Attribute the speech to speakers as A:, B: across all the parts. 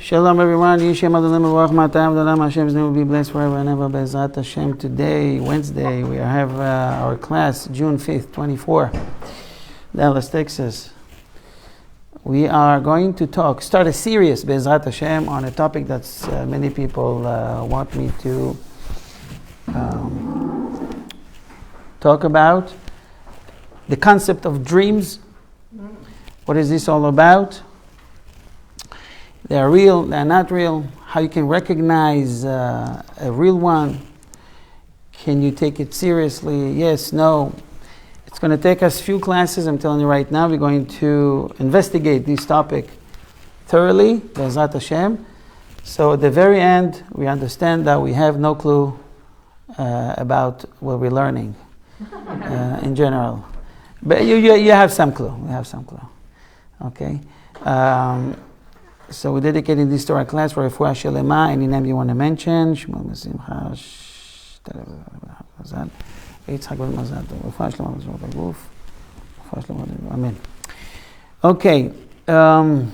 A: Shalom everyone, Yishem Adonai Mevorach Matayim Adonai Hashem's name will be blessed forever and ever. Be'ezrat Hashem. Today, Wednesday, we have our class, June 5th, 24, Dallas, Texas. We are going to start a series, Be'ezrat Hashem, on a topic that many people want me to talk about. The concept of dreams. What is this all about? They are real, they are not real. How you can recognize a real one. Can you take it seriously? Yes, no. It's going to take us a few classes. I'm telling you right now, we're going to investigate this topic thoroughly, Be'ezrat Hashem. So at the very end, we understand that we have no clue about what we're learning in general. But you have some clue. You have some clue. Okay? So we're dedicating this to our class for Refuah Shelema. Any name you want to mention? Shimon, Simcha, Amen. Okay. The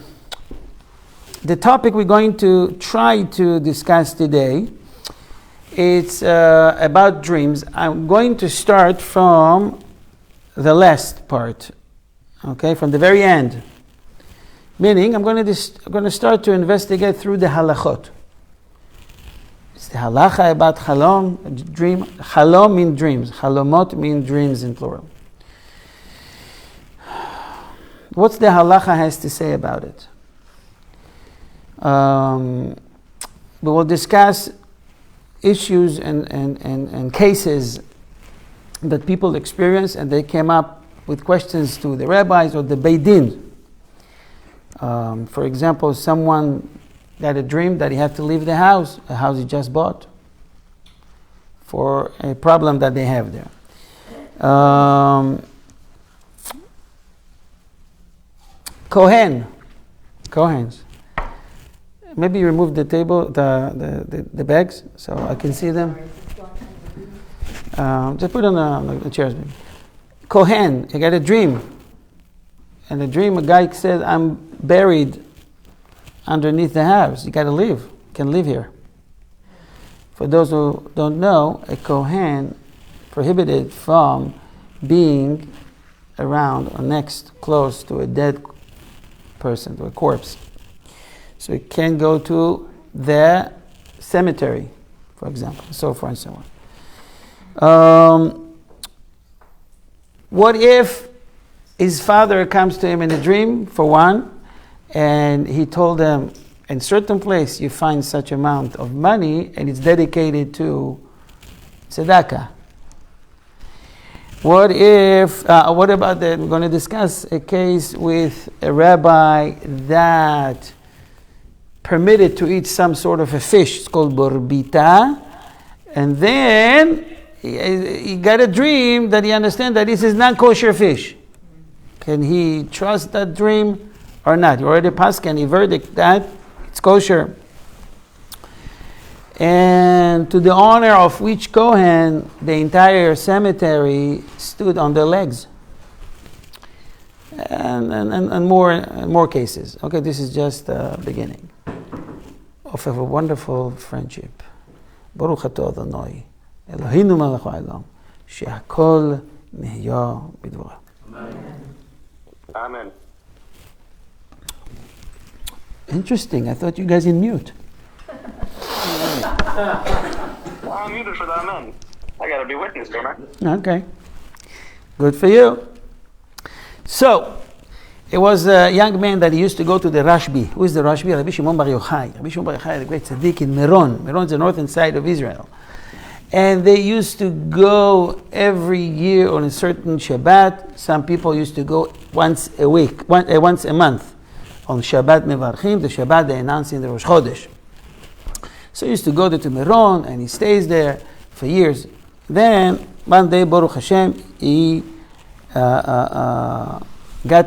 A: topic we're going to try to discuss today, it's about dreams. I'm going to start from the last part, okay, from the very end. Meaning, I'm going to start to investigate through the halachot. It's the halacha about halom, dream. Halom means dreams. Halomot mean dreams in plural. What's the halacha has to say about it? We will discuss issues and cases that people experience, and they came up with questions to the rabbis or the Beit Din. For example, someone had a dream that he had to leave the house, a house he just bought, for a problem that they have there. Kohens. Maybe remove the table, the bags, so I can see them. Just put on the chairs. Kohen, he got a dream. And the dream, a guy said, I'm buried underneath the house. You got to leave. You can live here. For those who don't know, a Kohen prohibited from being around or next, close to a dead person, to a corpse. So he can't go to the cemetery, for example, so forth and so on. What if his father comes to him in a dream, for one, and he told him, in certain place you find such amount of money, and it's dedicated to tzedakah. What about that? We're going to discuss a case with a rabbi that permitted to eat some sort of a fish. It's called borbita. And then he got a dream that he understands that this is not kosher fish. Can he trust that dream or not? You already passed any verdict that it's kosher. And to the honor of which Kohen, the entire cemetery stood on their legs. And more cases. Okay, this is just the beginning of a wonderful friendship. Baruch atah Adonai, Eloheinu melech haolam, she'hakol nihya b'dvarav.
B: Amen.
A: Interesting. I thought you guys in mute.
B: Well, I'm muted for the amen. I gotta be witness, don't I?
A: Okay. Good for you. So, it was a young man that he used to go to the Rashbi. Who is the Rashbi? Rabbi Shimon Bar Yochai. Rabbi Shimon Bar Yochai, the great tzaddik in Meron. Meron is the northern side of Israel. And they used to go every year on a certain Shabbat. Some people used to go once a week, once a month. On Shabbat Mevarchim, the Shabbat they announce in the Rosh Chodesh. So he used to go there to Meron, and he stays there for years. Then, one day, Baruch Hashem, he got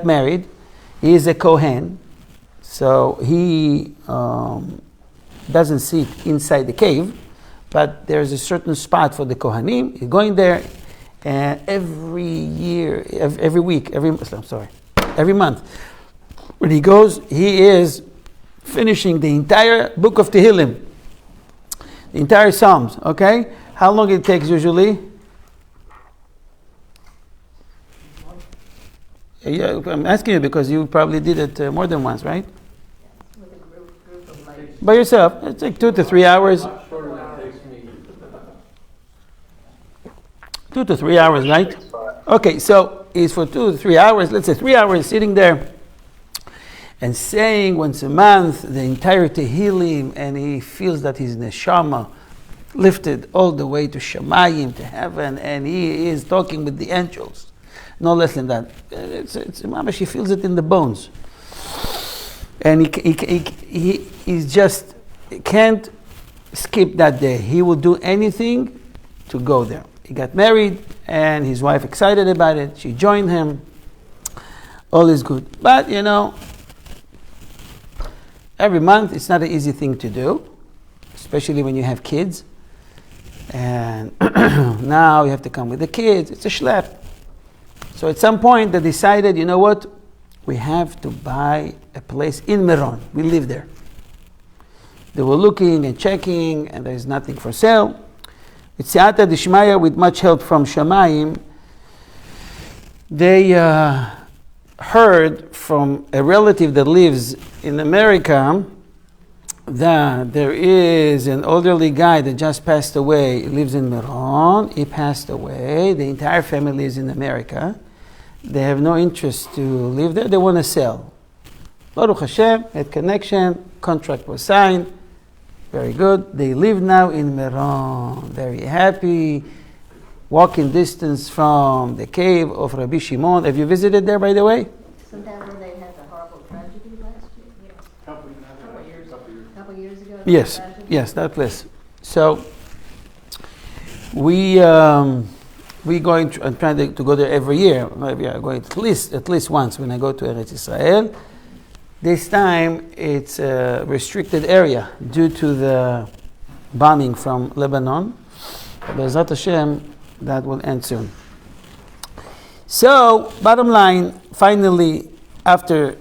A: married. He is a Kohen, so he doesn't sit inside the cave, but there's a certain spot for the Kohanim. He's going there every month. When he goes, he is finishing the entire book of Tehillim, the entire Psalms, okay? How long it takes usually? Yeah, I'm asking you because you probably did it more than once, right?
C: With a group of ladies.
A: By yourself. It's like 2 to 3 hours. 2 to 3 hours, right? Okay, so it's for 2 to 3 hours. Let's say 3 hours sitting there and saying once a month the entire Tehillim, and he feels that his neshama lifted all the way to Shamayim, to heaven, and he is talking with the angels. No less than that. It's mamash, he feels it in the bones. And he just can't skip that day. He will do anything to go there. He got married, and his wife excited about it. She joined him. All is good. But, every month it's not an easy thing to do, especially when you have kids. And now you have to come with the kids. It's a schlep. So at some point they decided, you know what? We have to buy a place in Meron. We live there. They were looking and checking, and there's nothing for sale. It's Siyata Dishmaya, with much help from Shamayim. They heard from a relative that lives in America that there is an elderly guy that just passed away. He lives in Meron. He passed away. The entire family is in America. They have no interest to live there. They want to sell. Baruch Hashem, had connection, contract was signed. Very good. They live now in Meron. Very happy. Walking distance from the cave of Rabbi Shimon. Have you visited there, by the way?
C: Sometime when they had the horrible tragedy last year. Couple years ago.
A: Yes, that place. So we going to, I'm trying to go there every year. Maybe I'm going at least once when I go to Eretz Israel. This time it's a restricted area due to the bombing from Lebanon. Be'ezrat Hashem, that will end soon. So, bottom line, finally, after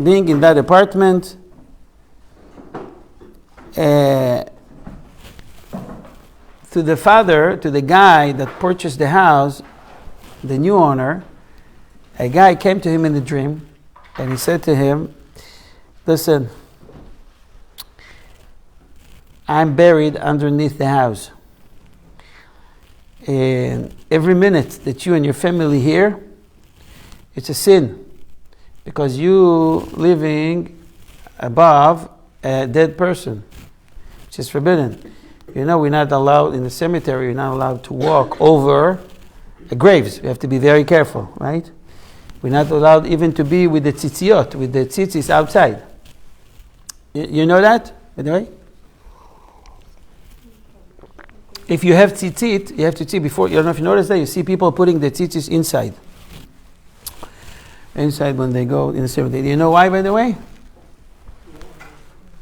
A: being in that apartment, to the guy that purchased the house, the new owner, a guy came to him in a dream, and he said to him, listen, I'm buried underneath the house. And every minute that you and your family here, it's a sin. Because you living above a dead person, which is forbidden. We're not allowed in the cemetery, we're not allowed to walk over graves. We have to be very careful, right? We're not allowed even to be with the tzitziot, with the tzitzis outside. You know that, by the way? If you have tzitzit, you have to see before, I don't know if you notice that, you see people putting the tzitzis inside. Inside when they go in the cemetery. Do you know why, by the way?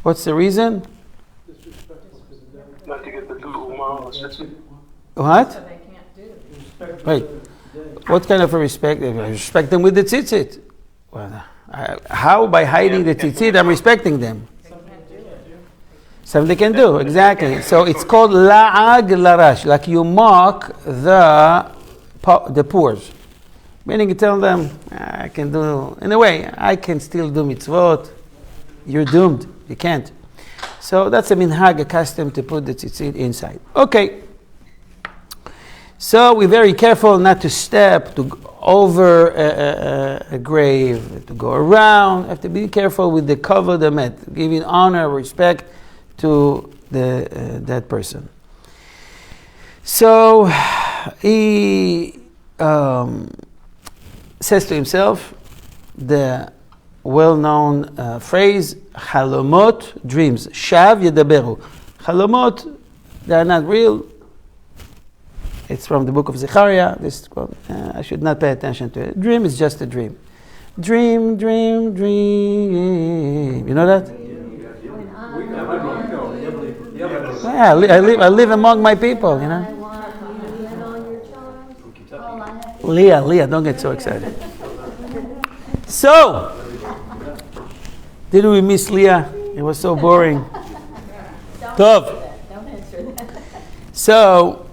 A: What's the reason?
B: Not to get the
A: What?
C: So they can't do.
A: Right. What kind of a respect? I respect them with the tzitzit. Well, how? By hiding the tzitzit, I'm respecting them. Something they can do, exactly. So it's called la'ag larash, like you mock the poors. Meaning you tell them, I can do, in a way, I can still do mitzvot. You're doomed. You can't. So that's a minhag, a custom to put the tzitzit inside. Okay. So we're very careful not to step over a grave, to go around. Have to be careful with the kavod hamet, giving honor, respect to that person. So he says to himself the well-known phrase, halomot, dreams. Shav yedaberu. Halomot, they are not real. It's from the book of Zechariah. This quote, I should not pay attention to it. Dream is just a dream. Dream, dream, dream. You know that? Yeah, I live among my people, Leah, don't get so excited. So, Didn't we miss Leah? It was so boring. Tov.
C: Don't answer that.
A: So,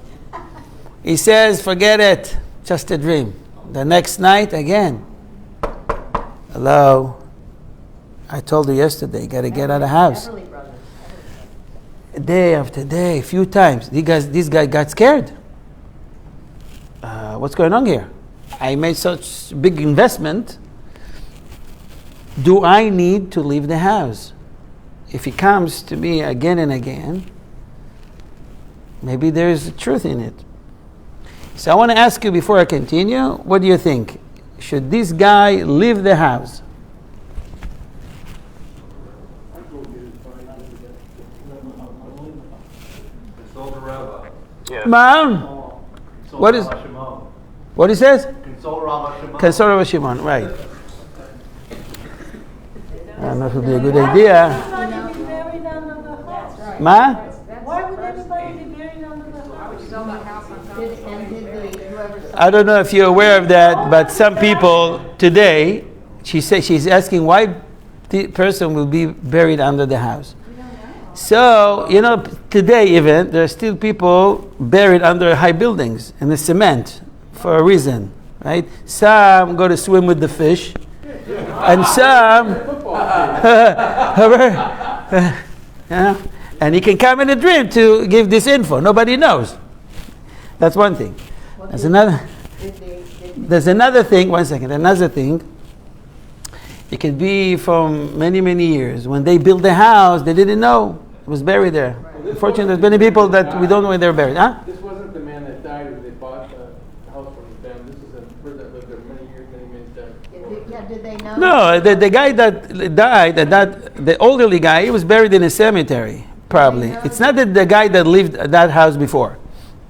A: he says, forget it. Just a dream. The next night, again. Hello. I told you yesterday, you got to get out of the house.
C: Beverly Brothers.
A: Day after day, a few times. This guy got scared. What's going on here? I made such big investment. Do I need to leave the house? If he comes to me again and again, maybe there's truth in it. So I want to ask you before I continue, what do you think? Should this guy leave the house?
D: Consult the rabbi.
B: Yeah.
A: Ma'am? What is- What he says?
D: Consult Rabbi Shimon.
A: Consult Rabbi Shimon, right. I don't know if it would be a good idea.
E: Everybody be buried under the house.
A: Ma?
E: Why would anybody be buried under the house?
A: I don't know if you're aware of that, but some people today, she's asking why the person will be buried under the house. So, today even, there are still people buried under high buildings in the cement for a reason, right? Some go to swim with the fish, and some, and he can come in a dream to give this info. Nobody knows. That's one thing. There's another thing. One second. Another thing. It could be from many, many years. When they built the house, they didn't know it was buried there. Unfortunately, there's many people that we don't know where they're buried. Huh?
F: This wasn't the man that died when they bought the house from the family. This is a person that lived there many years, many times.
C: Did they know?
A: No, the guy that died, the elderly guy, he was buried in a cemetery. Probably. It's not the guy that lived at that house before.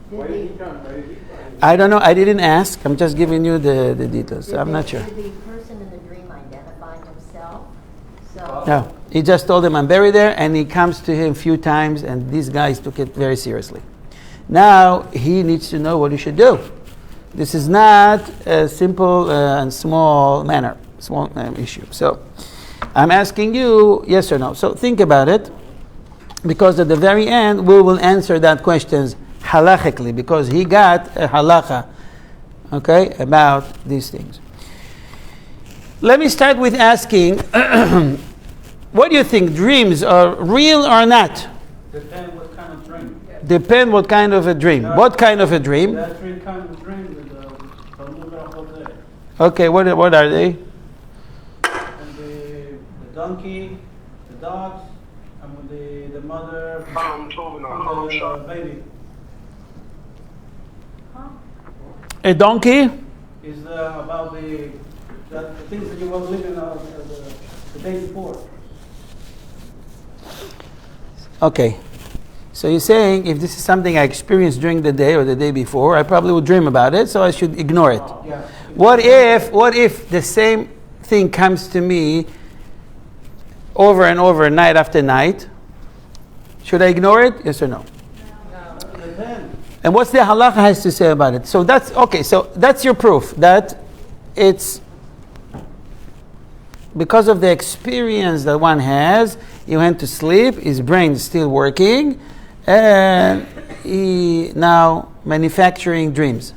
F: Why did he come? Why did he come?
A: I don't know. I didn't ask. I'm just giving you the details. I'm not sure.
C: Did the person in the dream identify himself? So
A: No. He just told him, I'm buried there, and he comes to him a few times, and these guys took it very seriously. Now, he needs to know what he should do. This is not a simple and small issue. So, I'm asking you, yes or no. So, think about it, because at the very end, we will answer that questions halachically, because he got a halacha, okay, about these things. Let me start with asking, what do you think? Dreams are real or not?
D: Depend what kind of dream.
A: Depend what kind of a dream. What kind of a dream?
D: There are three kinds of dreams in the Talmud Chazal.
A: Okay, what are they?
D: And the donkey, the dogs, and with the mother and the baby.
A: A donkey?
D: Is about the things that you were living the day before.
A: Okay. So you're saying if this is something I experienced during the day or the day before, I probably would dream about it, so I should ignore it.
D: Yeah.
A: What if the same thing comes to me over and over, night after night? Should I ignore it? Yes or no?
D: Depend.
A: And what's the halacha has to say about it? So that's okay. So that's your proof that it's because of the experience that one has. He went to sleep. His brain is still working, and he now manufacturing dreams.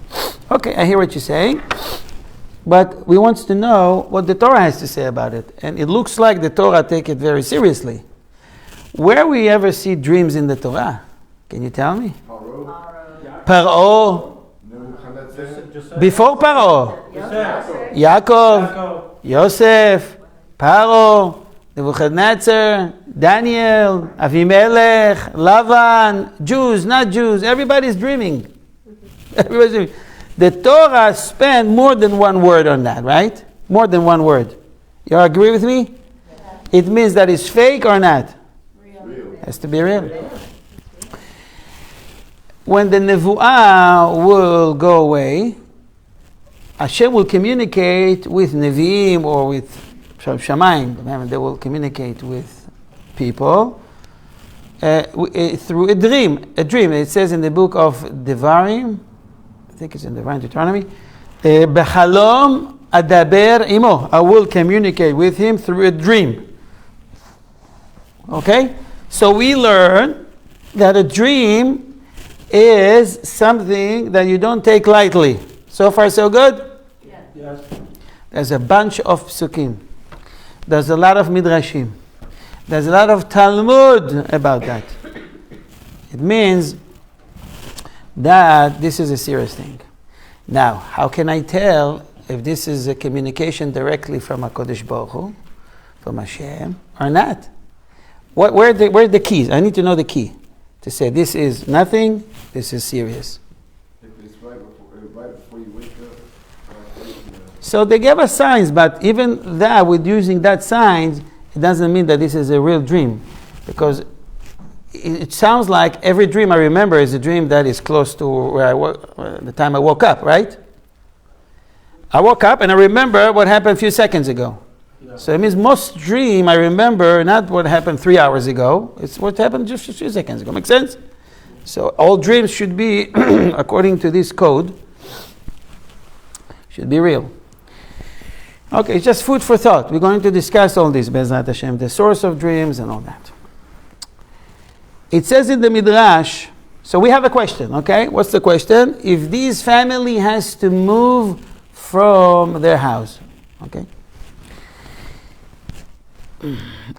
A: Okay, I hear what you're saying, but we want to know what the Torah has to say about it. And it looks like the Torah take it very seriously. Where we ever see dreams in the Torah? Can you tell me? Paro. Before Paro. Yaakov. Yosef. Paro. Nebuchadnezzar. Daniel. Avimelech. Lavan. Jews, not Jews. Everybody's dreaming. Everybody's dreaming. The Torah spent more than one word on that, right? More than one word. You agree with me? It means that it's fake or not? Real. Has to be real. When the Nevuah will go away, Hashem will communicate with Nevi'im or with Shamayim. They will communicate with people through a dream. A dream. It says in the book of Devarim, I think it's in Devarim, Deuteronomy, Bechalom adaber imo. I will communicate with him through a dream. Okay? So we learn that a dream is something that you don't take lightly. So far, so good?
D: Yes.
A: There's a bunch of psukim. There's a lot of midrashim. There's a lot of Talmud about that. It means that this is a serious thing. Now, how can I tell if this is a communication directly from HaKadosh Baruch Hu, from Hashem, or not? Where are the keys? I need to know the key to say this is nothing, this is serious.
F: If it's right before you wake up.
A: So they gave us signs, but even that, with using that signs, it doesn't mean that this is a real dream. Because it sounds like every dream I remember is a dream that is close to where the time I woke up, right? I woke up and I remember what happened a few seconds ago.
D: Yeah.
A: So it means most dream I remember not what happened 3 hours ago, it's what happened just a few seconds ago. Make sense? So all dreams should be, according to this code, should be real. Okay, it's just food for thought. We're going to discuss all this, Be'ezrat Hashem, the source of dreams and all that. It says in the Midrash, so we have a question, okay? What's the question? If this family has to move from their house, okay?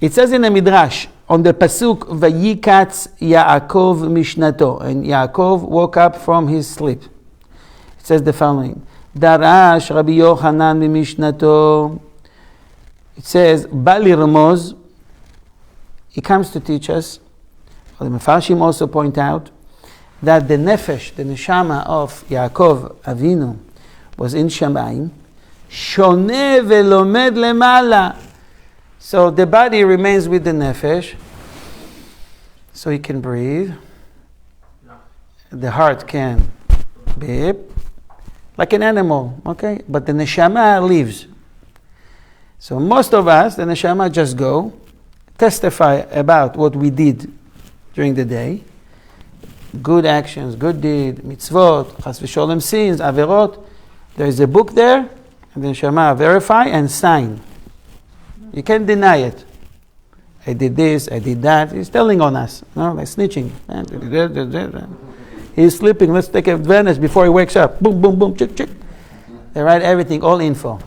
A: It says in the Midrash, on the Pasuk, Vayikatz Yaakov Mishnato, and Yaakov woke up from his sleep. It says the following, Darash Rabbi Yochanan Mishnato. It says, Bali Ramoz, he comes to teach us. The Mefarshim also point out that the nefesh, the neshama of Yaakov Avinu, was in Shamayim. Shoneh velomed lemala. So the body remains with the nefesh, so he can breathe. The heart can beep, like an animal, okay? But the neshama leaves. So most of us, the neshama just go, testify about what we did during the day, good actions, good deed, mitzvot, chas v'sholem sins, averot. There is a book there, and the neshama verify and sign. You can't deny it. I did this, I did that. He's telling on us, no, like snitching. He's sleeping, let's take advantage before he wakes up. Boom, boom, boom, chick, chick. They write everything, all info.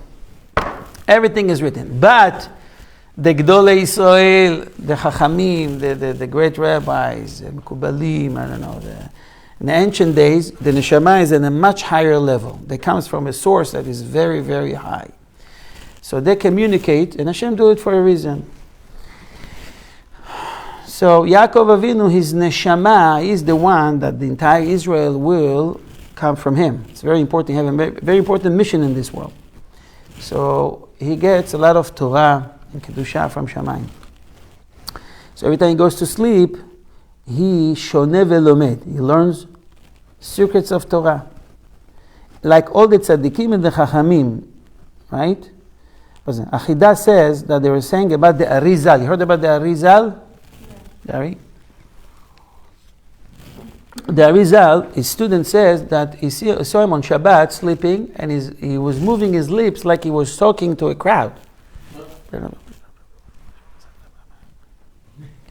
A: Everything is written. But the Gdolei Israel, the Chachamim, the great rabbis, the Mekubalim, I don't know, in the ancient days, the neshama is in a much higher level. They comes from a source that is very, very high. So they communicate, and Hashem do it for a reason. So Yaakov Avinu, his neshama, is the one that the entire Israel will come from him. It's very important. He has a very important mission in this world. So he gets a lot of Torah and Kedusha from Shamayim. So every time he goes to sleep, he shoneh velomed. He learns secrets of Torah. Like all the tzaddikim and the chachamim, right? Achidah says that they were saying about the Arizal. You heard about the Arizal? Gary? The Arizal, his student says that he saw him on Shabbat sleeping, and he was moving his lips like he was talking to a crowd.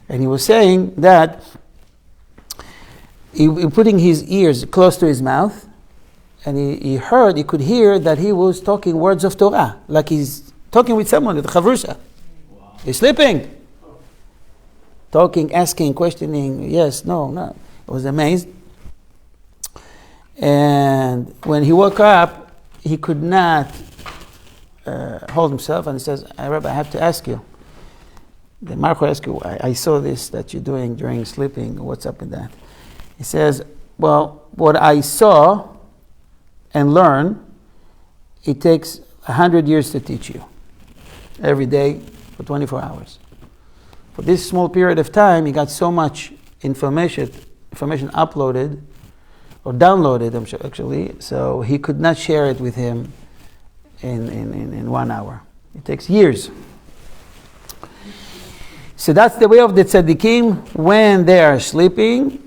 A: And he was saying that he putting his ears close to his mouth, and he could hear that he was talking words of Torah, like he's talking with someone, with Chavrusha. Wow. He's sleeping. Talking, asking, questioning, yes, no. I was amazed. And when he woke up, he could not hold himself, and he says, Rabbi, I have to ask you. The Marco asks you, I saw this that you're doing during sleeping. What's up with that? He says, well, what I saw and learn, it takes 100 years to teach you. Every day for 24 hours. For this small period of time, he got so much information uploaded or downloaded, actually, so he could not share it with him in 1 hour. It takes years. So that's the way of the tzaddikim when they are sleeping.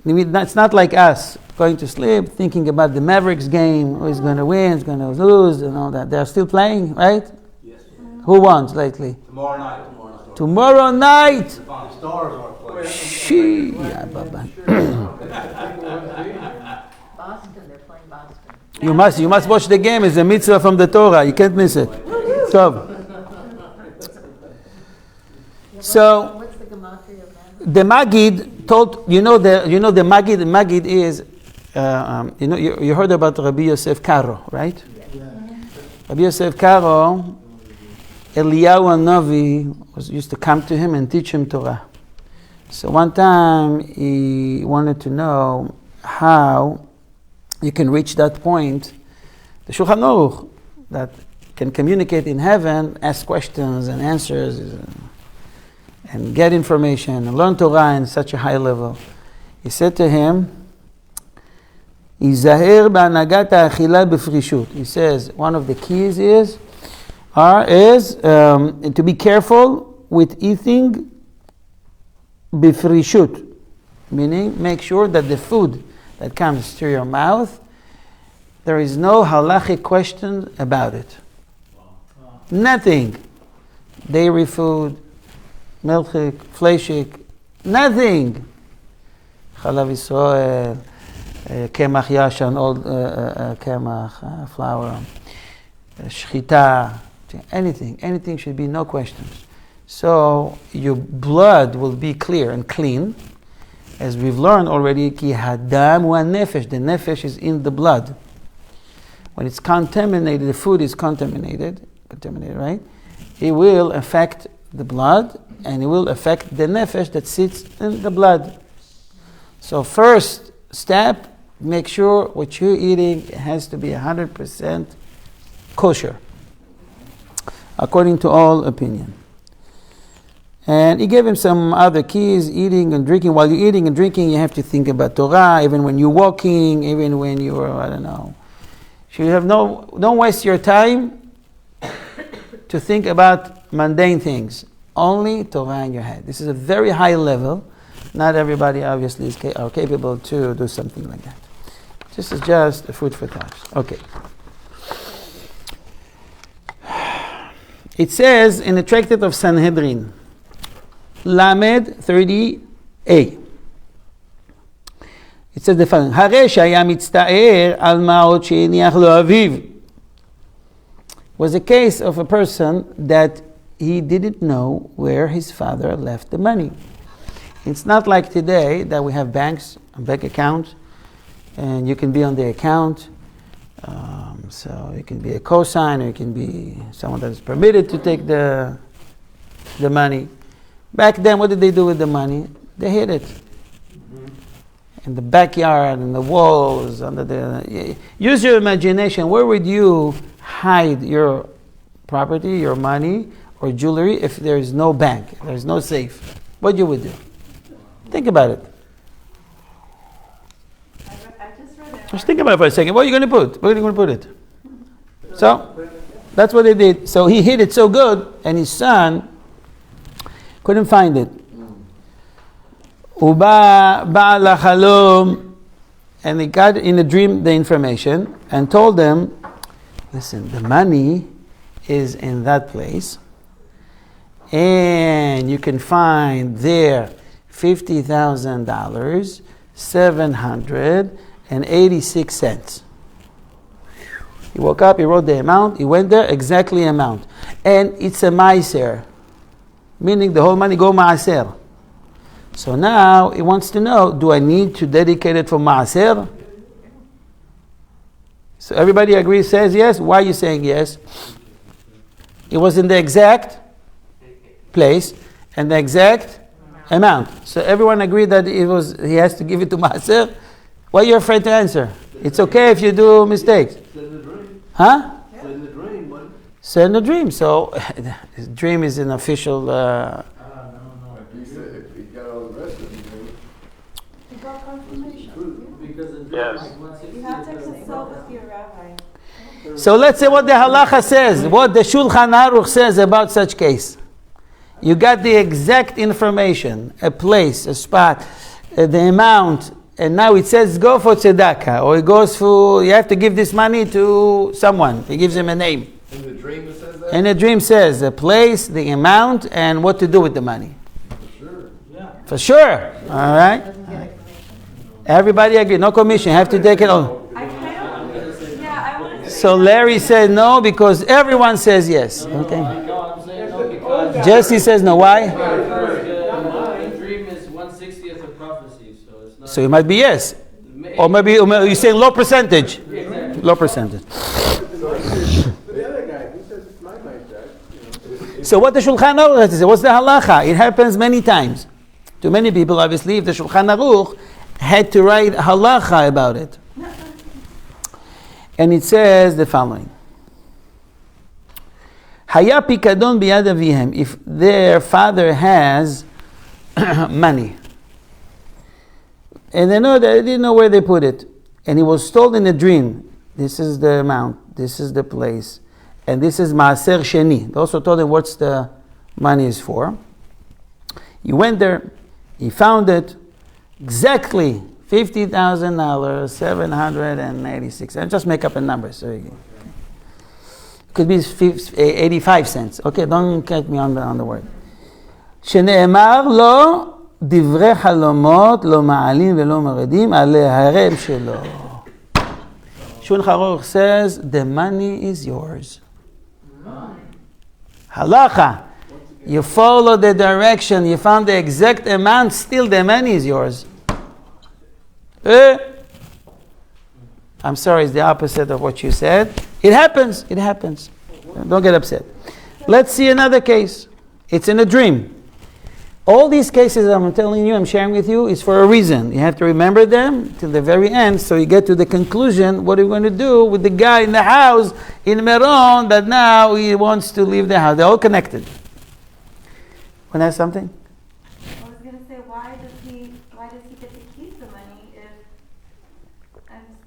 A: It's not like us going to sleep, thinking about the Mavericks game, who's going to win, who's going to lose, and all that. They're still playing, right?
G: Yes.
A: Who won lately?
G: Tomorrow night.
A: Tomorrow night.
G: The stars are playing.
A: She. Yeah, Baba.
C: Boston, they're playing Boston.
A: You must watch the game. It's a mitzvah from the Torah. You can't miss it. So
C: What's the gematria of that?
A: the Magid told the Magid. The Magid is you heard about Rabbi Yosef Karo, right? Rabbi Yosef Karo, Eliyahu Hanavi used to come to him and teach him Torah. So one time he wanted to know how you can reach that point, the Shulchan Aruch, that can communicate in heaven, ask questions and answers, and get information and learn Torah in such a high level. He said to him, "Izaher ba'anagat ha'achila b'frishut." He says one of the keys is to be careful with eating b'frishut, meaning make sure that the food that comes to your mouth, there is no halachic question about it. Nothing. Dairy food, milchik, fleshik, nothing. Chalav Yisrael, kemach yashan, old kemach, flour, shchita, anything should be no questions. So your blood will be clear and clean. As we've learned already, ki hadam wa nefesh, the nefesh is in the blood. When it's contaminated, the food is contaminated, right? It will affect the blood and it will affect the nefesh that sits in the blood. So first step, make sure what you're eating has to be 100% kosher, according to all opinion. And he gave him some other keys, eating and drinking. While you're eating and drinking, you have to think about Torah, even when you're walking, even when you're, So you have don't waste your time to think about mundane things. Only Torah in your head. This is a very high level. Not everybody obviously are capable to do something like that. This is just a food for thought. Okay. It says in the Tractate of Sanhedrin, Lamed 30a. It says the following: הרי שהיה מצטער על מעות שהניח לו אביו. Was a case of a person that he didn't know where his father left the money. It's not like today that we have banks, a bank account, and you can be on the account. So you can be a cosigner, you can be someone that is permitted to take the money. Back then, what did they do with the money? They hid it. In the backyard, in the walls, under the... Use your imagination. Where would you hide your property, your money, or jewelry if there is no bank, if there is no safe? What you would do? Think about it. Just think about it for a second. What are you going to put? Where are you going to put it? So, that's what they did. So he hid it so good, and his son couldn't find it. Uba ba'al halom, and he got in a dream the information and told them, listen, the money is in that place, and you can find there $50,000, 786 cents. He woke up, he wrote the amount, he went there, exactly amount. And it's a meiser, meaning the whole money go maaser. So now he wants to know, do I need to dedicate it for maaser? So everybody agrees, says yes. Why are you saying yes? It was in the exact place and the exact amount. So everyone agreed that he has to give it to maaser. Why are you afraid to answer? It's okay if you do mistakes.
G: Send the dream.
A: Huh?
G: Send the dream, buddy.
A: Send a dream. So his dream is an official...
G: If he got all the rest of the dream.
E: You got confirmation.
F: Because the
B: Yes.
E: You have to consult with your rabbi.
A: So let's say what the halacha says, what the Shulchan Aruch says about such case. You got the exact information, a place, a spot, the amount, and now it says go for tzedakah, or it goes for, you have to give this money to someone. He gives him a name.
G: In the dream it says that?
A: And the dream says the place, the amount, and what to do with the money. For sure. All right. Everybody agree. No commission. Have to take it all.
E: I kind of, yeah, I want to.
A: So Larry said no because everyone says yes. Okay.
H: No, I'm saying no because
A: Jesse says no. Why?
H: the dream is 1/60th of prophecy, so it's not.
A: So it might be yes. Or maybe you're saying low percentage. Low percentage.
F: The other guy, he says it's my mind, Dad.
A: So what the Shulchan Aruch has to say? What's the halacha? It happens many times. To many people, obviously, if the Shulchan Aruch had to write halacha about it. And it says the following. Haya pikadon biyad avihem. If their father has money, and they didn't know where they put it, and he was told in a dream, this is the amount, this is the place, and this is maaser sheni. They also told him what's the money is for. He went there, he found it, exactly $50,000, 786. And just make up a number. So it could be 85 cents. Okay, don't catch me on the word. שנאמר לו דברי חלומות לא מעלים ולא מרדים על ההרם שלו. Shulchan Aruch says the money is yours. Halacha. You follow the direction, you found the exact amount, still the money is yours. I'm sorry, it's the opposite of what you said. It happens. Don't get upset. Let's see another case. It's in a dream. All these cases I'm telling you, I'm sharing with you, is for a reason. You have to remember them till the very end, so you get to the conclusion, what are you going to do with the guy in the house in Meron that now he wants to leave the house. They're all connected. Want to ask something?
E: I was going to say, why does he get to keep the money if,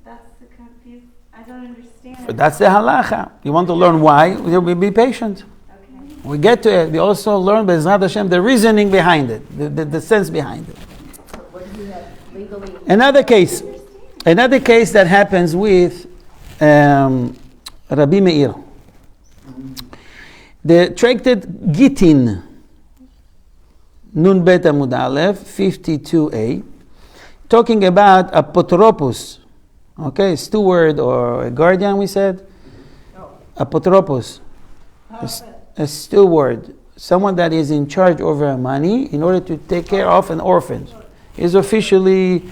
E: that's the confused, I don't understand.
A: But that's the halacha. You want to learn why? We'll be patient.
E: Okay.
A: We get to it. We also learn, B'ezrat Hashem, the reasoning behind it, the sense behind it.
C: What do you have legally?
A: Another case that happens with Rabbi Meir. The tractate Gittin, Nun Bet Amud Aleph, 52a, talking about apotropos, okay, steward or a guardian, we said? Apotropos, a steward, someone that is in charge over money in order to take care of an orphan. Is officially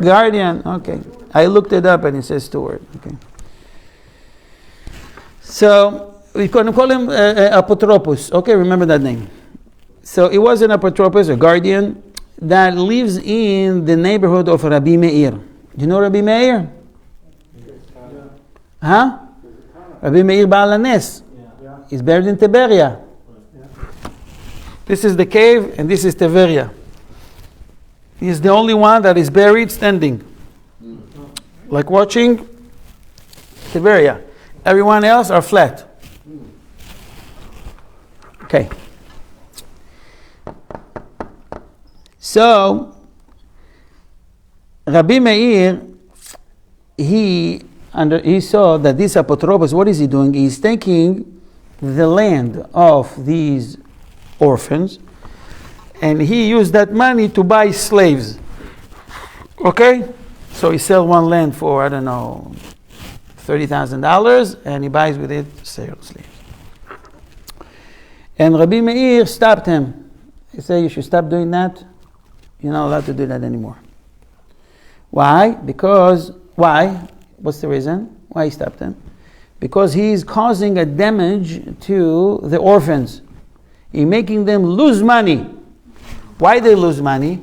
A: guardian, okay. I looked it up and it says steward, okay. So, we can call him apotropos, okay, remember that name. So it was an apotropos, a guardian, that lives in the neighborhood of Rabbi Meir. Do you know Rabbi Meir? Huh? Rabbi Meir Baal HaNes. He's buried in Tiberia. This is the cave and this is Tiberia. He's the only one that is buried standing. Like watching Tiberia. Everyone else are flat. Okay. So, Rabbi Meir, he saw that this apotropos, what is he doing? He's taking the land of these orphans, and he used that money to buy slaves. Okay? So he sell one land for, I don't know, $30,000, and he buys with it slaves. And Rabbi Meir stopped him. He said, you should stop doing that. You're not allowed to do that anymore. Why? Why? What's the reason? Why he stopped him? Because he's causing a damage to the orphans. He's making them lose money. Why they lose money?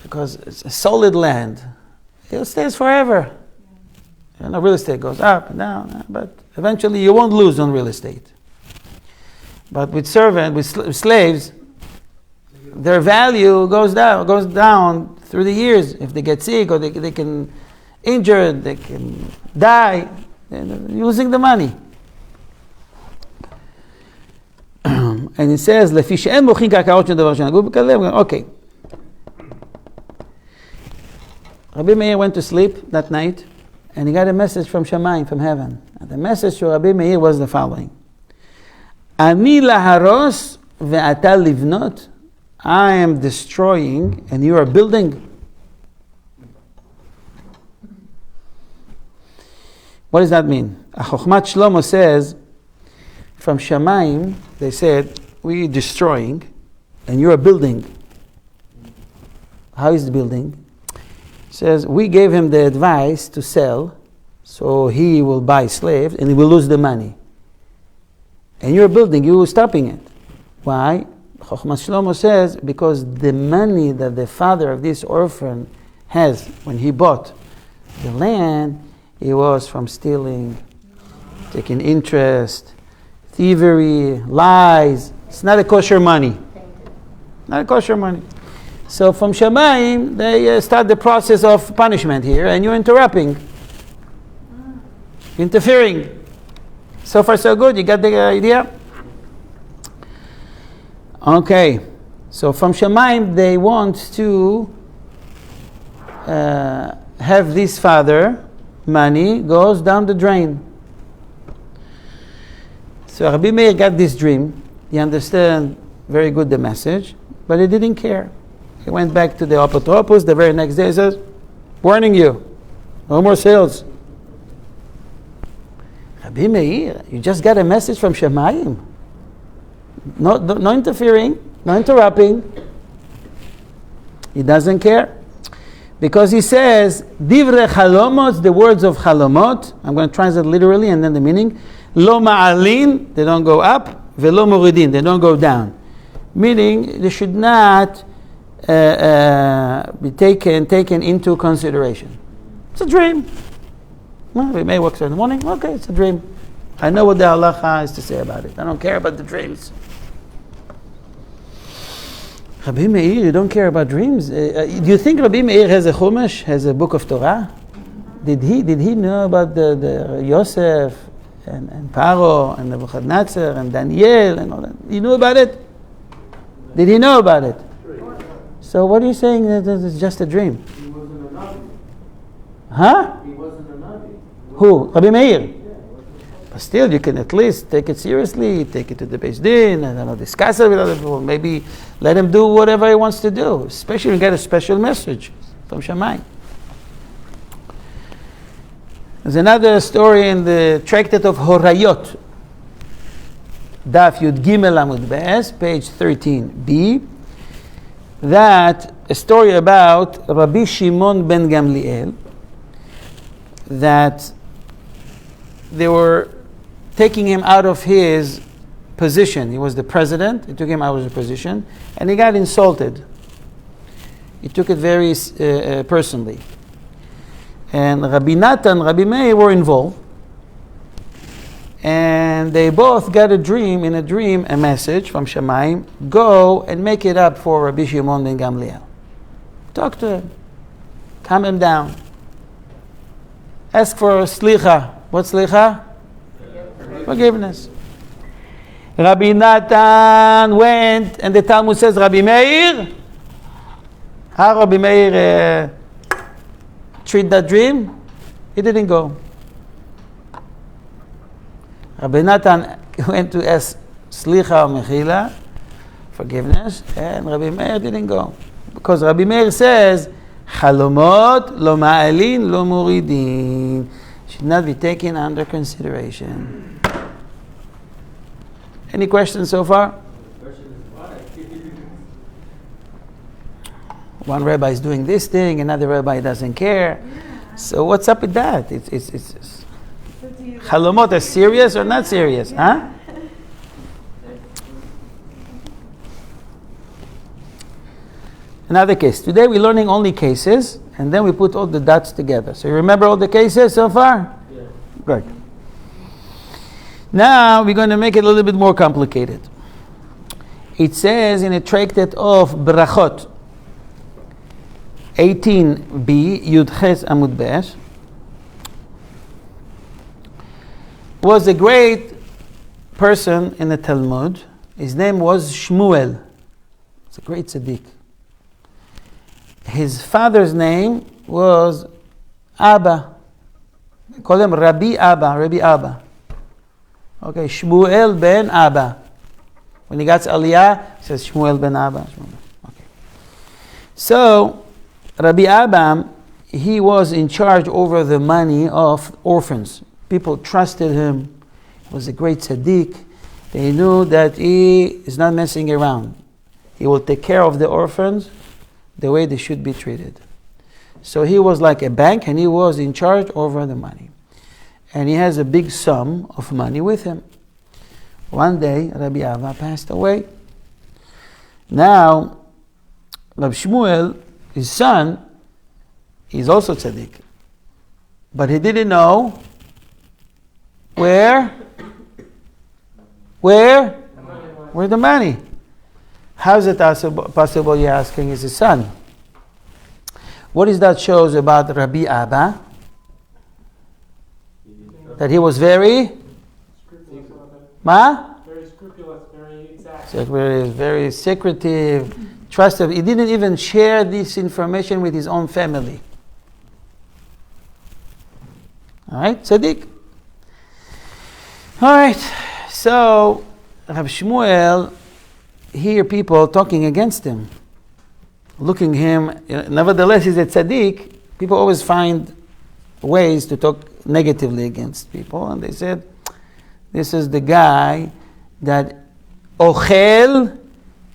A: Because it's a solid land. It stays forever. You know, real estate goes up and down, but eventually you won't lose on real estate. But with slaves, their value goes down through the years. If they get sick or they can injured, they can die, they're losing the money. And it says, okay. Rabbi Meir went to sleep that night, and he got a message from Shamayim, from heaven. The message to Rabbi Meir was the following. Ani laharos ve'ata livnot. I am destroying and you are building. What does that mean? Chochmat Shlomo says, from Shamayim, they said, we destroying and you are building. How is the building? It says, we gave him the advice to sell, so he will buy slaves and he will lose the money. And you're building, you're stopping it. Why? Chochmas Shlomo says, because the money that the father of this orphan has when he bought the land, it was from stealing, taking interest, thievery, lies. It's not a kosher money. Not a kosher money. So from Shamayim, they start the process of punishment here, and you're interrupting. Interfering. So far so good, you got the idea? Okay, so from Shamayim they want to have this father, money goes down the drain. So Rabbi Meir got this dream, he understood very good the message, but he didn't care. He went back to the apotropos the very next day, he says, warning you, no more sales. Rabbi Meir, you just got a message from Shamayim. No interfering, no interrupting. He doesn't care. Because he says, Divrei Chalomot, the words of Chalomot, I'm going to translate literally and then the meaning, Lo ma'alin, they don't go up, Velo moridin, they don't go down. Meaning, they should not be taken into consideration. It's a dream. Well, we may wake up in the morning, okay, it's a dream. I know what the halacha has to say about it. I don't care about the dreams. Rabbi Meir, you don't care about dreams? Do you think Rabbi Meir has a Chumash, has a book of Torah? Did he know about the Yosef and Paro and Nebuchadnezzar and Daniel and all that? He knew about it? Did he know about it? So what are you saying that it's just a dream?
F: He wasn't a Navi.
A: Huh?
F: He wasn't a Navi.
A: Who? Rabbi Meir? But still, you can at least take it seriously, take it to the Beis Din, and discuss it with other people. Maybe let him do whatever he wants to do, especially when you get a special message from Shammai. There's another story in the Tractate of Horayot, Daf Yud Gimel Amud Beis, page 13b, that a story about Rabbi Shimon ben Gamliel, that they were taking him out of his position. He was the president. They took him out of his position, and he got insulted. He took it very personally. And Rabbi Natan, Rabbi Meir were involved, and they both got a dream. In a dream, a message from Shamayim: go and make it up for Rabbi Shimon ben Gamliel. Talk to him, calm him down. Ask for slicha. What's slicha? Forgiveness. Rabbi Natan went, and the Talmud says, Rabbi Meir, how Rabbi Meir treat that dream? He didn't go. Rabbi Natan went to ask slicha or mechila, forgiveness, and Rabbi Meir didn't go. Because Rabbi Meir says, Chalomot lo ma'alin lo muridin, should not be taken under consideration. Any questions so far?
H: The question is why?
A: One rabbi is doing this thing, another rabbi doesn't care. So what's up with that? It's
E: So do you
A: Chalomot are serious or not serious? Huh? Another case. Today we're learning only cases, and then we put all the dots together. So you remember all the cases so far?
H: Yeah.
A: Good. Now we're going to make it a little bit more complicated. It says in a tractate of Brachot, 18b, Yud Ches Amud Beis, was a great person in the Talmud. His name was Shmuel. It's a great tzaddik. His father's name was Abba. They call him Rabbi Abba. Okay, Shmuel ben Abba. When he got Aliyah, he says Shmuel ben Abba. Okay. So, Rabbi Abba, he was in charge over the money of orphans. People trusted him. He was a great tzaddik. They knew that he is not messing around. He will take care of the orphans the way they should be treated. So he was like a bank, and he was in charge over the money. And he has a big sum of money with him. One day, Rabbi Abba passed away. Now, Rabbi Shmuel, his son, is also tzaddik. But he didn't know where the money. How is it possible, you're asking, is his son? What is that shows about Rabbi Abba? That he was very
F: scrupulous, very exact.
A: Very secretive, trusted. He didn't even share this information with his own family. All right, tzaddik. All right, so Rav Shmuel hear people talking against him, looking him. Nevertheless, he's a tzaddik. People always find ways to talk negatively against people, and they said, "This is the guy that ochel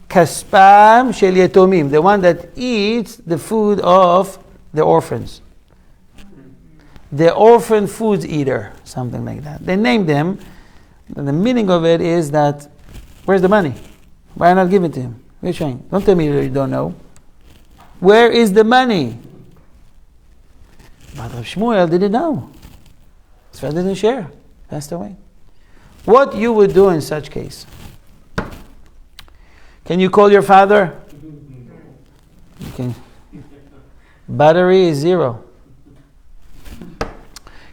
A: kaspam shel yetomim, the one that eats the food of the orphans, the orphan food eater," something like that. They named him. And the meaning of it is that, where's the money? Why not give it to him? What are you saying? Don't tell me you don't know. Where is the money? But Rav Shmuel didn't know. His father didn't share. Passed away. What you would do in such case? Can you call your father? You can. Battery is 0.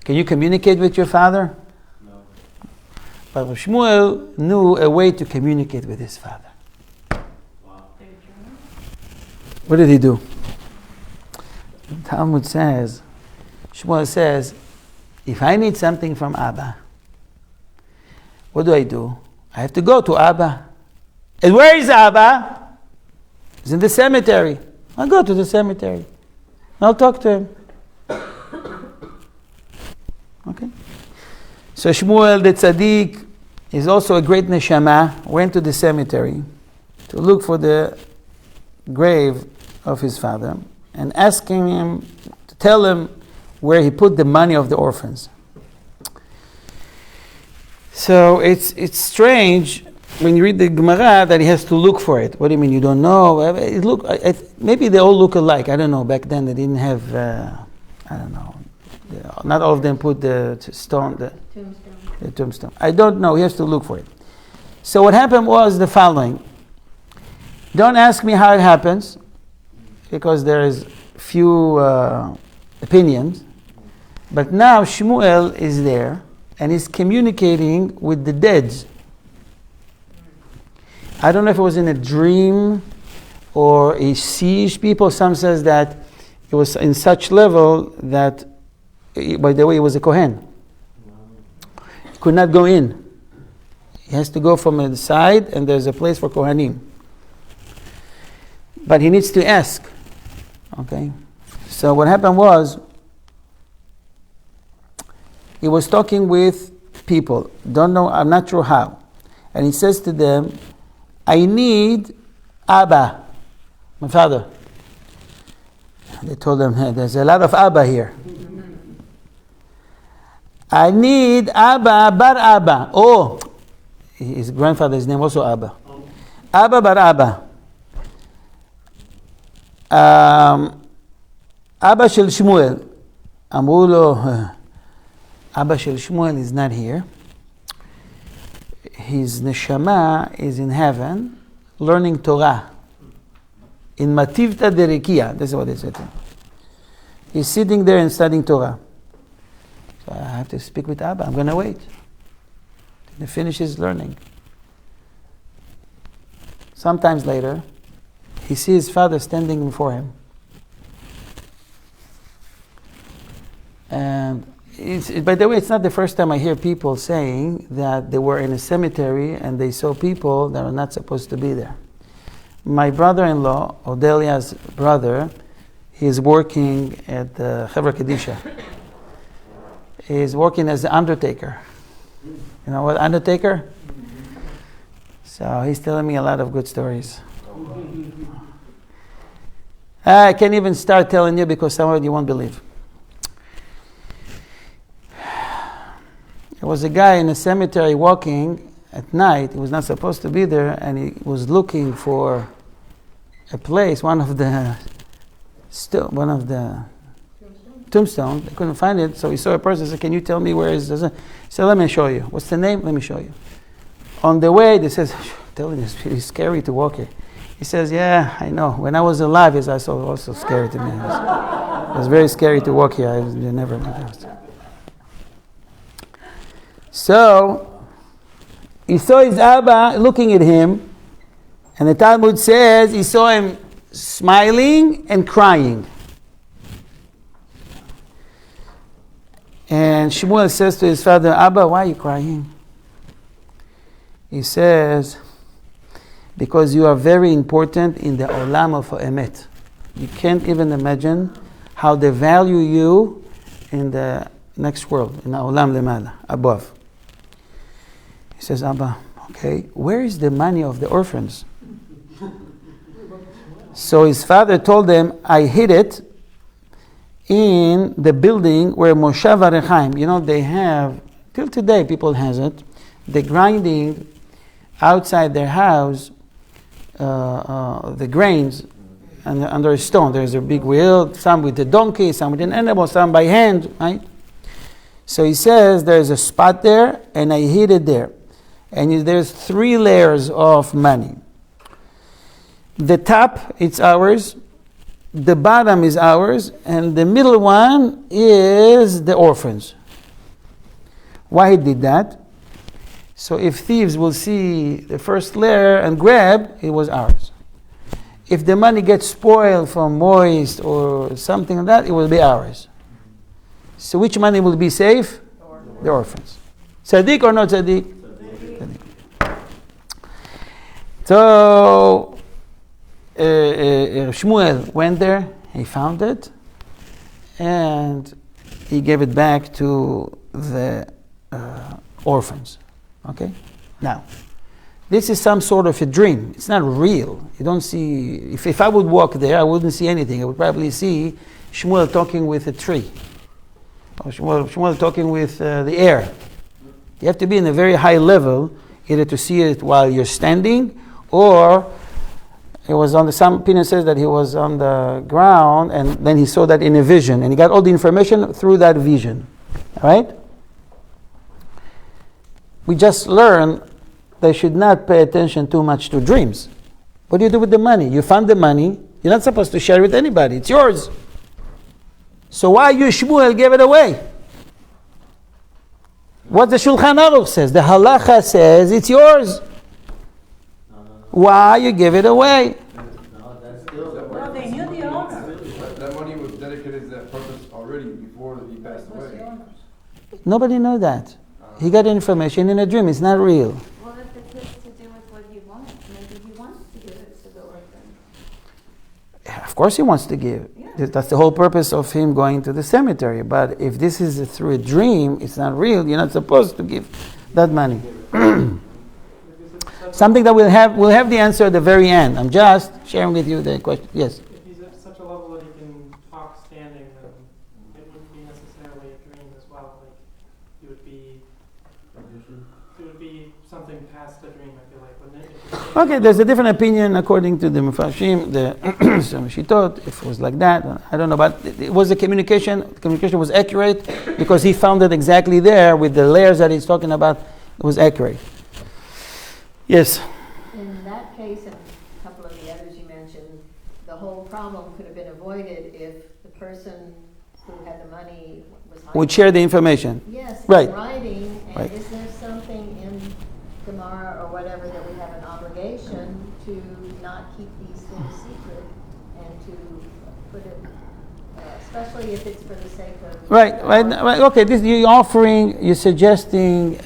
A: Can you communicate with your father? No. But Rav Shmuel knew a way to communicate with his father. Wow. What did he do? Talmud says, Shmuel says, if I need something from Abba, what do? I have to go to Abba. And where is Abba? He's in the cemetery. I'll go to the cemetery. I'll talk to him. Okay. So Shmuel the tzaddik is also a great neshama, went to the cemetery to look for the grave of his father and asking him to tell him where he put the money of the orphans. So it's strange when you read the Gemara that he has to look for it. What do you mean you don't know? Maybe they all look alike. I don't know. Back then they didn't have, I don't know. Not all of them put the tombstone. I don't know. He has to look for it. So what happened was the following. Don't ask me how it happens, because there is few opinions. But now Shmuel is there, and he's communicating with the dead. I don't know if it was in a dream or he sees people. Some says that it was in such level that, by the way, he was a Kohen. He could not go in. He has to go from the side, and there's a place for Kohanim. But he needs to ask. Okay? So what happened was, he was talking with people. Don't know, I'm not sure how. And he says to them, I need Abba, my father. They told him, hey, there's a lot of Abba here. I need Abba bar Abba. Oh, his grandfather's name also Abba. Abba bar Abba. Abba shel Shmuel. אמרו לו, Abba shel Shmuel is not here. His neshama is in heaven, learning Torah. In Mativta Derekia, this is what they said to him. He's sitting there and studying Torah. So I have to speak with Abba. I'm going to wait till he finishes learning. Sometimes later, he sees his father standing before him. And By the way, it's not the first time I hear people saying that they were in a cemetery and they saw people that are not supposed to be there. My brother-in-law, Odelia's brother, he's working at the Chevra Kedisha. He's working as an undertaker. You know what, undertaker? So he's telling me a lot of good stories. I can't even start telling you because some of you won't believe. There was a guy in a cemetery walking at night. He was not supposed to be there, and he was looking for a place, one of the tombstone. They couldn't find it, so he saw a person. Said, "Can you tell me where is this?" He said, "Let me show you. What's the name? Let me show you." On the way, they says, "Telling you, it's scary to walk here." He says, "Yeah, I know. When I was alive, it's also scary to me. It was very scary to walk here. I never went there." So he saw his Abba looking at him, and the Talmud says he saw him smiling and crying. And Shmuel says to his father, "Abba, why are you crying?" He says, "Because you are very important in the olam of emet. You can't even imagine how they value you in the next world, in the olam lemala, above." He says, "Abba, okay, where is the money of the orphans?" So his father told him, "I hid it in the building where Moshav Arechaim." You know, they have, till today people has it, the grinding outside their house, the grains under a stone. There's a big wheel, some with the donkey, some with an animal, some by hand, right? So he says there's a spot there, and I hid it there. And there's 3 layers of money. The top, it's ours. The bottom is ours. And the middle one is the orphans. Why he did that? So if thieves will see the first layer and grab, it was ours. If the money gets spoiled from moist or something like that, it will be ours. So which money will be safe? The orphans. Tzaddik or not tzaddik? So Shmuel went there, he found it, and he gave it back to the orphans. Okay? Now, this is some sort of a dream. It's not real. You don't see, if I would walk there, I wouldn't see anything. I would probably see Shmuel talking with a tree, or Shmuel talking with the air. You have to be in a very high level either to see it while you're standing, or it was on the, some opinion says that he was on the ground and then he saw that in a vision, and he got all the information through that vision. All right? We just learned they should not pay attention too much to dreams. What do you do with the money? You found the money. You're not supposed to share it with anybody. It's yours. So why you, Shmuel, gave it away? What the Shulchan Aruch says, the halacha says it's yours. Why you give it away?
H: No, that's still.
C: Well, they knew the owner.
F: That money was dedicated to that purpose already before he passed away.
A: Nobody knew that. He got information in a dream. It's not real.
E: Well, if it's just to do with what he wants, maybe he wants to give it to the orphan.
A: Of course he wants to give.
E: Yeah.
A: That's the whole purpose of him going to the cemetery. But if this is through a dream, it's not real. You're not supposed to give that money. Something that we'll have the answer at the very end. I'm just sharing with you the question. Yes?
I: If he's at such a level that he can talk standing, then it wouldn't be necessarily a dream as well. Like, it would be something past a dream, I feel like, wouldn't it?
A: Okay, there's a different opinion according to the Mufashim, the Shittot, if it was like that. I don't know, but it was a communication. The communication was accurate because he found it exactly there with the layers that he's talking about. It was accurate. Yes?
C: In that case, and a couple of the others you mentioned, the whole problem could have been avoided if the person who had the money was
A: Would share the information.
C: Yes,
A: Right.
C: in writing, and
A: Right.
C: is there something in Gemara or whatever that we have an obligation to not keep these things secret and to put it Especially if it's for the sake of.
A: Right. Okay, you're suggesting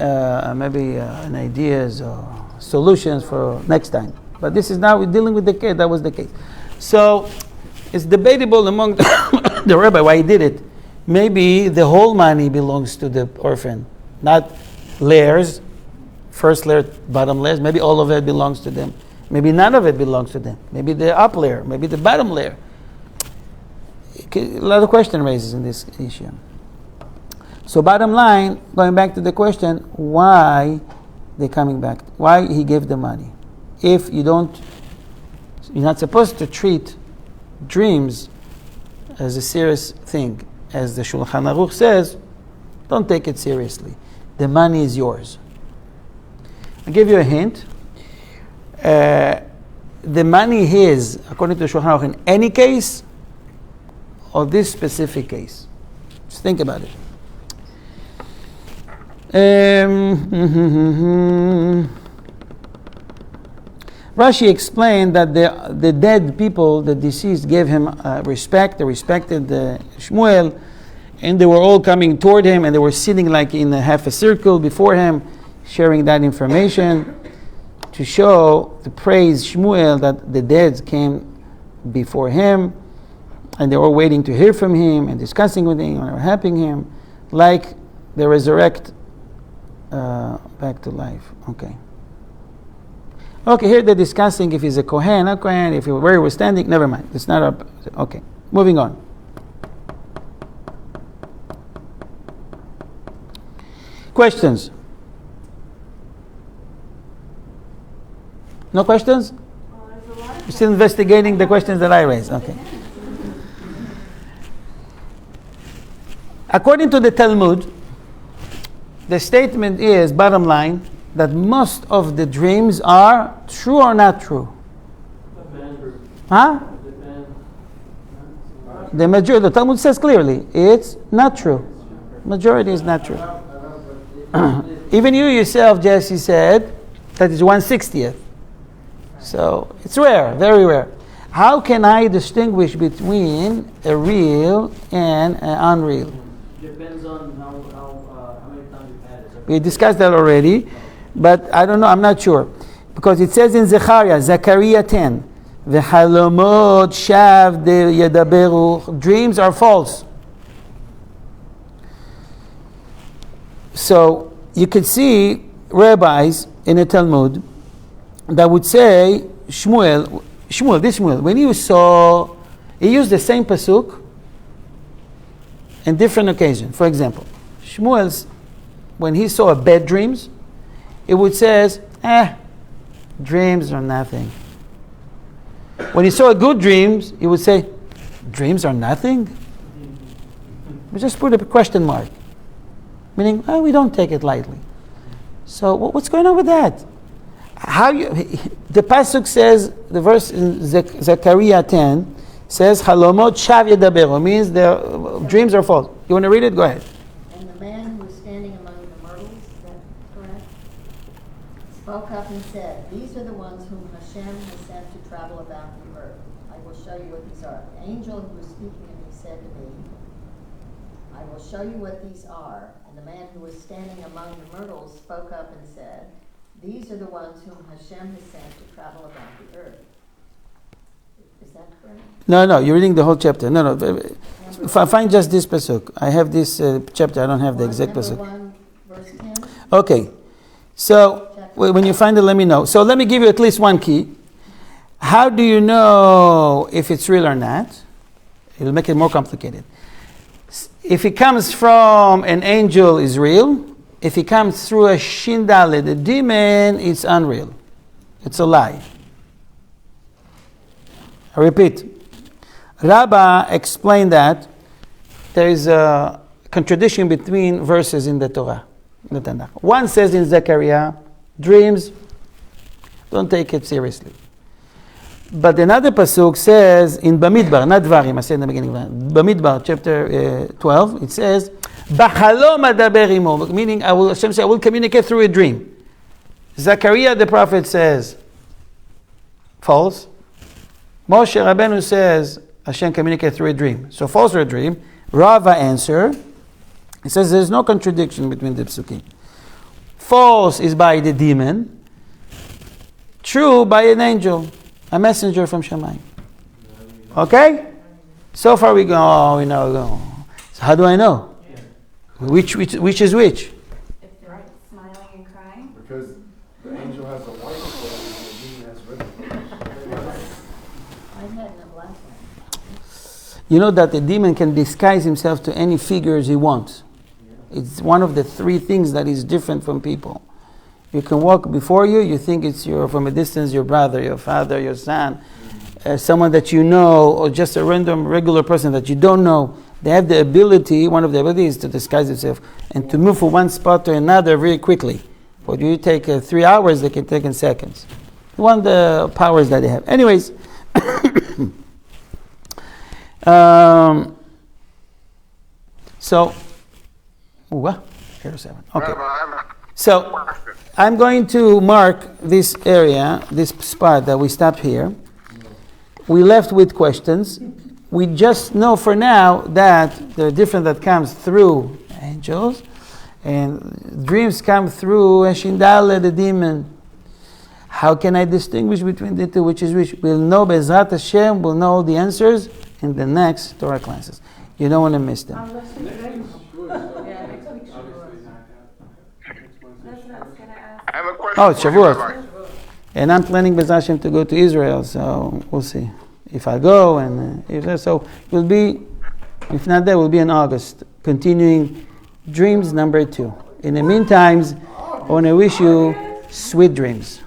A: maybe an ideas or solutions for next time. But this is now we're dealing with the case. That was the case. So it's debatable among the rabbi why he did it. Maybe the whole money belongs to the orphan, not layers, first layer, bottom layers. Maybe all of it belongs to them. Maybe none of it belongs to them. Maybe the up layer, maybe the bottom layer. A lot of question raises in this issue. So bottom line, going back to the question, why they're coming back? Why he gave the money? If you're not supposed to treat dreams as a serious thing. As the Shulchan Aruch says, don't take it seriously. The money is yours. I'll give you a hint. The money is, according to Shulchan Aruch, in any case, or this specific case. Just think about it. Rashi explained that the dead people, the deceased, gave him respect. They respected Shmuel, and they were all coming toward him, and they were sitting like in half a circle before him, sharing that information to show, to praise Shmuel that the dead came before him, and they were waiting to hear from him and discussing with him and helping him, like they resurrect back to life. Okay, here they're discussing if he's a Kohen, not Kohen, where he was standing. Never mind. It's not up. Okay, moving on. Questions? No questions? You're still investigating the questions that I raised. Okay. According to the Talmud, the statement is, bottom line, that most of the dreams are true or not true? Huh? The majority, the Talmud says clearly, it's not true. Majority is not true. Even you yourself, Jesse, said that is 1/60th. So it's rare, very rare. How can I distinguish between a real and an unreal?
H: Depends on how many times you've had it.
A: We discussed that already, but I don't know, I'm not sure. Because it says in Zechariah 10, V'chalomot shav de yedaberu, dreams are false. So you could see rabbis in the Talmud that would say, Shmuel, when you saw, he used the same pasuk in different occasions. For example, Shmuel's, when he saw bad dreams, it would say, dreams are nothing. When he saw good dreams, he would say, dreams are nothing? We just put a question mark. Meaning, we don't take it lightly. So what's going on with that? The pasuk says, the verse in Zechariah 10 says, Halomot shav yedaberu, means the dreams are false. You want to read it? Go ahead.
C: And the man who was standing among the myrtles, is that correct? Spoke up and said, these are the ones whom Hashem has sent to travel about the earth. I will show you what these are. The angel who was speaking to me said to me, I will show you what these are. And the man who was standing among the myrtles spoke up and said, these are the ones whom Hashem has sent to travel about the earth. Is that correct?
A: No, you're reading the whole chapter. No. Find just this pasuk. I have this chapter. I don't have the exact pasuk.
C: 1, verse 10.
A: Okay. So when you find it, let me know. So let me give you at least one key. How do you know if it's real or not? It'll make it more complicated. If it comes from an angel, is real. If it comes through a shindale, a demon, it's unreal. It's a lie. I repeat. Rabbi explained that there is a contradiction between verses in the Torah, in the Tanakh. One says in Zechariah, dreams, don't take it seriously. But another pasuk says in Bamidbar, not Dvarim, I said in the beginning, Bamidbar, chapter 12, it says, B'chalom adaber imo, meaning Hashem says, I will communicate through a dream. Zechariah the prophet says, false. Moshe Rabbeinu says, Hashem communicated through a dream. So false or a dream. Rava answer. It says there's no contradiction between the psukim. False is by the demon. True by an angel, a messenger from Shammai. Okay? So far we go, we know. So how do I know? Which is which?
E: If they're smiling and crying.
G: Because the angel has a white cloak and the demon has red clothes.
C: I had in the black one.
A: You know that the demon can disguise himself to any figures he wants. It's one of the three things that is different from people. You can walk before you, you think it's from a distance, your brother, your father, your son, someone that you know, or just a random, regular person that you don't know. They have the ability, one of the abilities is to disguise themselves and to move from one spot to another very quickly. What you take 3 hours, they can take in seconds. One of the powers that they have. Anyways, here's 7. Okay. So I'm going to mark this area, this spot that we stopped here. We left with questions. We just know for now that the difference that comes through angels and dreams come through Shindale, the demon. How can I distinguish between the two, which is which? We'll know Be'ezrat Hashem, we'll know all the answers in the next Torah classes. You don't want to miss them.
E: That's what I was gonna ask.
B: I have a question.
A: Oh, it's
B: for you,
A: Shavuot.
B: Rabbi.
A: And I'm planning Be'ezrat Hashem to go to Israel, so we'll see. If I go, and so we'll be, if not there, we'll be in August, continuing dreams number 2. In the meantime, I want to wish you sweet dreams.